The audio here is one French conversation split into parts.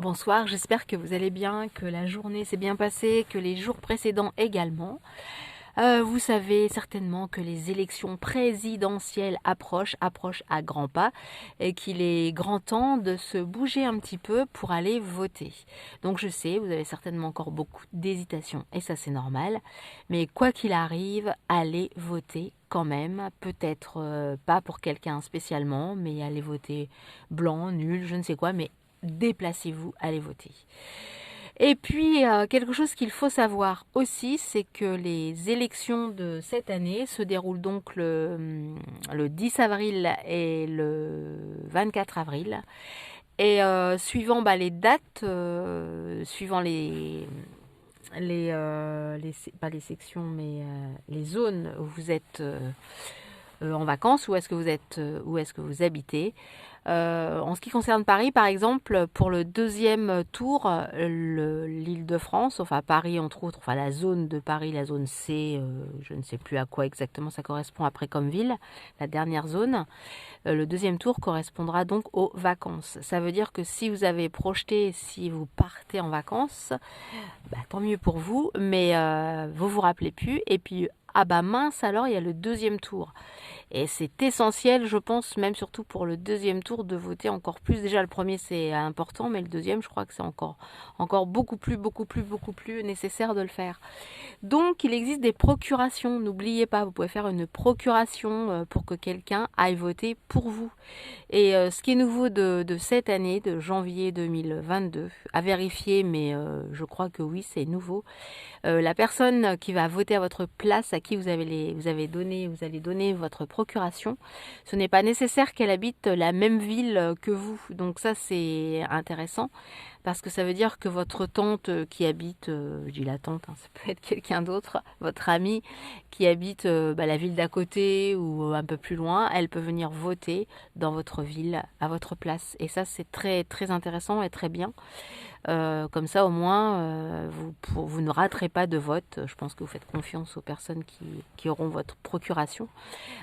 Bonsoir, j'espère que vous allez bien, que la journée s'est bien passée, que les jours précédents également. Vous savez certainement que les élections présidentielles approchent à grands pas et qu'il est grand temps de se bouger un petit peu pour aller voter. Donc je sais, vous avez certainement encore beaucoup d'hésitation et ça c'est normal, mais quoi qu'il arrive, allez voter quand même, peut-être pas pour quelqu'un spécialement, mais allez voter blanc, nul, je ne sais quoi, mais déplacez-vous, allez voter. Et puis, quelque chose qu'il faut savoir aussi, c'est que les élections de cette année se déroulent donc le 10 avril et le 24 avril. Et suivant les dates, suivant pas les sections, mais les zones où vous êtes en vacances, où est-ce que vous habitez. En ce qui concerne Paris, par exemple, pour le deuxième tour, l'Île-de-France, enfin Paris entre autres, enfin la zone de Paris, la zone C, je ne sais plus à quoi exactement ça correspond après comme ville, la dernière zone, le deuxième tour correspondra donc aux vacances. Ça veut dire que si vous avez projeté, si vous partez en vacances, tant mieux pour vous, mais vous vous rappelez plus, et puis ah bah mince alors il y a le deuxième tour. Et c'est essentiel, je pense, même surtout pour le deuxième tour, de voter encore plus. Déjà, le premier, c'est important, mais le deuxième, je crois que c'est encore beaucoup plus nécessaire de le faire. Donc, il existe des procurations. N'oubliez pas, vous pouvez faire une procuration pour que quelqu'un aille voter pour vous. Et ce qui est nouveau de cette année, de janvier 2022, à vérifier, mais je crois que oui, c'est nouveau. La personne qui va voter à votre place, à qui vous allez donner votre procuration, ce n'est pas nécessaire qu'elle habite la même ville que vous. Donc ça, c'est intéressant parce que ça veut dire que votre tante qui habite, je dis la tante, ça peut être quelqu'un d'autre, votre amie qui habite la ville d'à côté ou un peu plus loin, elle peut venir voter dans votre ville à votre place. Et ça, c'est très très intéressant et très bien. Comme ça, au moins, vous ne raterez pas de vote. Je pense que vous faites confiance aux personnes qui auront votre procuration.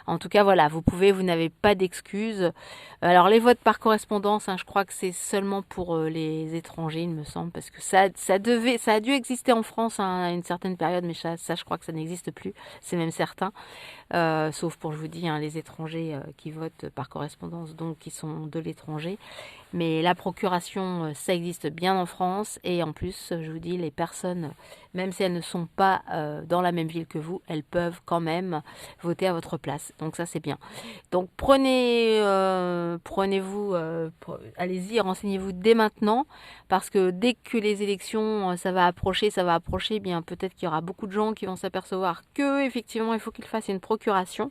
En tout cas, voilà, vous n'avez pas d'excuses. Alors, les votes par correspondance, je crois que c'est seulement pour les étrangers, il me semble, parce que ça a dû exister en France à une certaine période, mais ça, je crois que ça n'existe plus. C'est même certain. Sauf pour, je vous dis, les étrangers qui votent par correspondance, donc qui sont de l'étranger. Mais la procuration, ça existe bien en France. Et en plus, je vous dis, les personnes, même si elles ne sont pas dans la même ville que vous, elles peuvent quand même voter à votre place. Donc ça, c'est bien. Donc allez-y, renseignez-vous dès maintenant. Parce que dès que les élections, ça va approcher, eh bien peut-être qu'il y aura beaucoup de gens qui vont s'apercevoir que effectivement, il faut qu'ils fassent une procuration.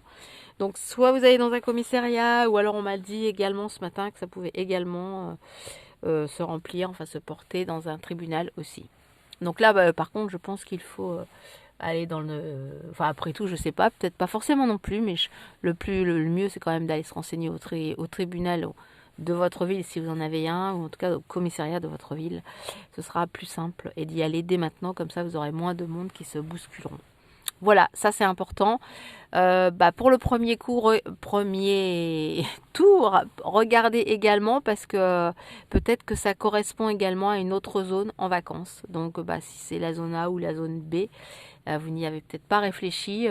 Donc soit vous allez dans un commissariat, ou alors on m'a dit également ce matin que ça pouvait également se remplir, enfin se porter dans un tribunal aussi. Donc là, par contre, je pense qu'il faut aller dans le... Enfin après tout, je sais pas, peut-être pas forcément non plus, mais le mieux c'est quand même d'aller se renseigner au tribunal de votre ville si vous en avez un, ou en tout cas au commissariat de votre ville. Ce sera plus simple et d'y aller dès maintenant, comme ça vous aurez moins de monde qui se bousculeront. Voilà, ça c'est important. Pour le premier tour, regardez également parce que peut-être que ça correspond également à une autre zone en vacances. Donc si c'est la zone A ou la zone B, vous n'y avez peut-être pas réfléchi.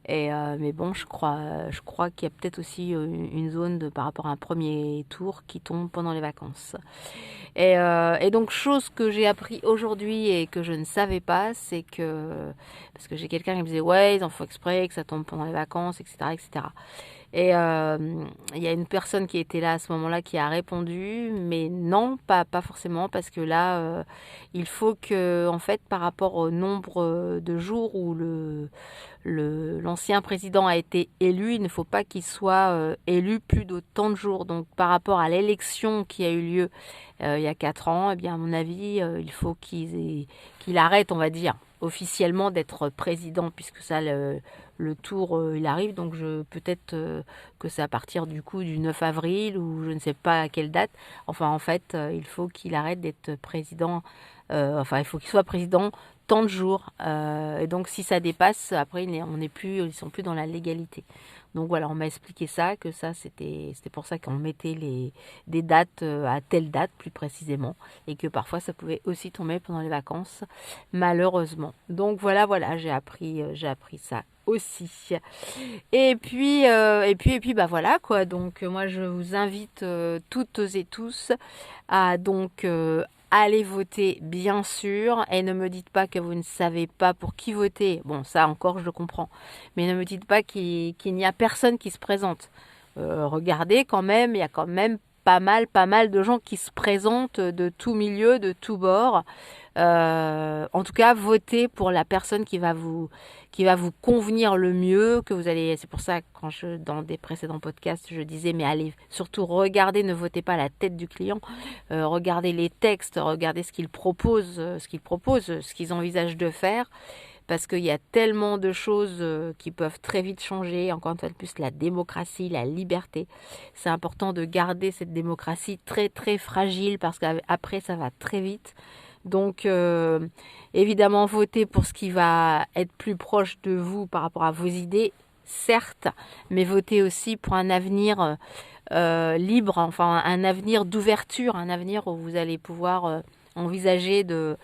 Mais bon, je crois qu'il y a peut-être aussi une zone par rapport à un premier tour qui tombe pendant les vacances. Et donc, chose que j'ai appris aujourd'hui et que je ne savais pas, c'est que... Parce que j'ai quelqu'un qui me disait, ouais, ils en font exprès, que ça tombe pendant les vacances, etc., etc. Et il y a une personne qui était là à ce moment-là qui a répondu, mais non, pas forcément, parce que là, il faut que, en fait, par rapport au nombre de jours où l'ancien président a été élu, il ne faut pas qu'il soit élu plus d'autant de jours. Donc, par rapport à l'élection qui a eu lieu il y a 4 ans, eh bien, à mon avis, il faut qu'il arrête, on va dire, officiellement d'être président, puisque ça, le tour, il arrive. Donc, peut-être que c'est à partir du coup du 9 avril ou je ne sais pas à quelle date. Enfin, en fait, il faut qu'il arrête d'être président. Il faut qu'il soit président tant de jours. Et donc si ça dépasse, après ils sont plus dans la légalité. Donc voilà, on m'a expliqué ça, que ça c'était pour ça qu'on mettait des dates à telle date plus précisément, et que parfois ça pouvait aussi tomber pendant les vacances, malheureusement. Donc voilà, j'ai appris ça aussi. Et puis bah voilà quoi. Donc moi je vous invite toutes et tous à donc aller voter, bien sûr, et ne me dites pas que vous ne savez pas pour qui voter. Bon, ça encore, je le comprends. Mais ne me dites pas qu'il n'y a personne qui se présente. Regardez quand même, il y a quand même pas mal de gens qui se présentent de tout milieu, de tout bord. En tout cas, votez pour la personne qui va vous convenir le mieux, que vous allez. C'est pour ça quand dans des précédents podcasts, je disais mais allez surtout regardez, ne votez pas la tête du client, regardez les textes, regardez ce qu'ils proposent, ce qu'ils envisagent de faire. Parce qu'il y a tellement de choses qui peuvent très vite changer. Encore une fois de plus, la démocratie, la liberté. C'est important de garder cette démocratie très très fragile parce qu'après ça va très vite. Donc évidemment votez pour ce qui va être plus proche de vous par rapport à vos idées, certes, mais votez aussi pour un avenir libre, enfin un avenir d'ouverture, un avenir où vous allez pouvoir envisager de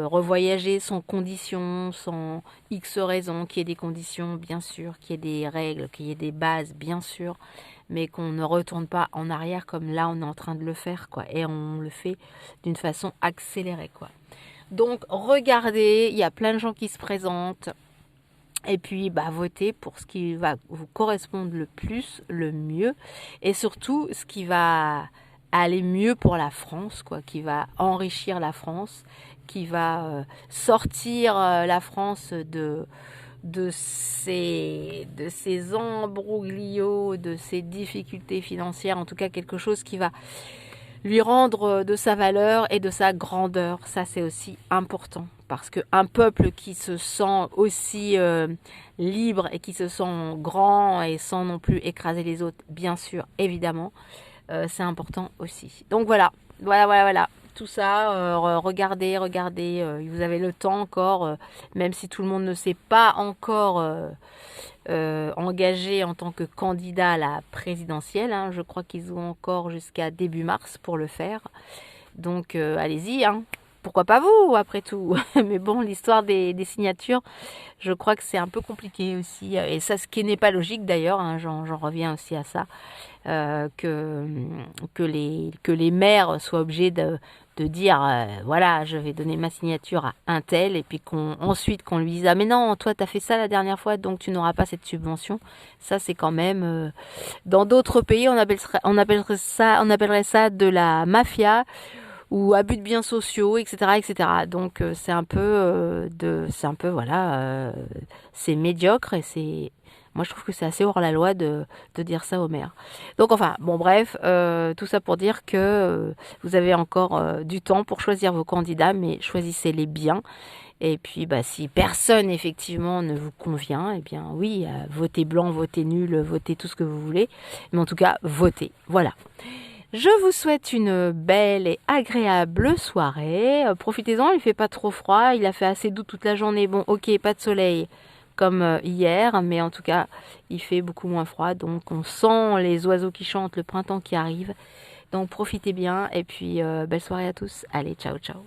revoyager sans conditions, sans X raisons, qu'il y ait des conditions, bien sûr, qu'il y ait des règles, qu'il y ait des bases, bien sûr, mais qu'on ne retourne pas en arrière comme là on est en train de le faire, quoi, et on le fait d'une façon accélérée, quoi. Donc regardez, il y a plein de gens qui se présentent, et puis bah votez pour ce qui va vous correspondre le plus, le mieux, et surtout ce qui va aller mieux pour la France, quoi, qui va enrichir la France, qui va sortir la France de ces embroglios, de ces difficultés financières, en tout cas quelque chose qui va lui rendre de sa valeur et de sa grandeur. Ça c'est aussi important, parce qu'un peuple qui se sent aussi libre et qui se sent grand et sans non plus écraser les autres, bien sûr, évidemment, c'est important aussi. Donc voilà. Tout ça, regardez, vous avez le temps encore, même si tout le monde ne s'est pas encore engagé en tant que candidat à la présidentielle, hein. Je crois qu'ils ont encore jusqu'à début mars pour le faire. Donc allez-y, hein. Pourquoi pas vous, après tout. Mais bon, l'histoire des signatures, je crois que c'est un peu compliqué aussi. Et ça, ce qui n'est pas logique d'ailleurs, hein, j'en reviens aussi à ça, que les maires soient obligés de dire, voilà, je vais donner ma signature à un tel, et puis ensuite qu'on lui dise, ah mais non, toi t'as fait ça la dernière fois, donc tu n'auras pas cette subvention. Ça c'est quand même, dans d'autres pays, on appellerait ça de la mafia, ou abus de biens sociaux, etc., etc. Donc c'est un peu voilà, c'est médiocre, et moi je trouve que c'est assez hors la loi de dire ça au maire. Donc enfin bon, bref, tout ça pour dire que vous avez encore du temps pour choisir vos candidats, mais choisissez-les bien. Et puis bah si personne effectivement ne vous convient, eh bien oui, votez blanc, votez nul, votez tout ce que vous voulez, mais en tout cas votez. Voilà. Je vous souhaite une belle et agréable soirée. Profitez-en, il ne fait pas trop froid. Il a fait assez doux toute la journée. Bon, ok, pas de soleil comme hier, mais en tout cas, il fait beaucoup moins froid. Donc, on sent les oiseaux qui chantent, le printemps qui arrive. Donc, profitez bien et puis belle soirée à tous. Allez, ciao, ciao.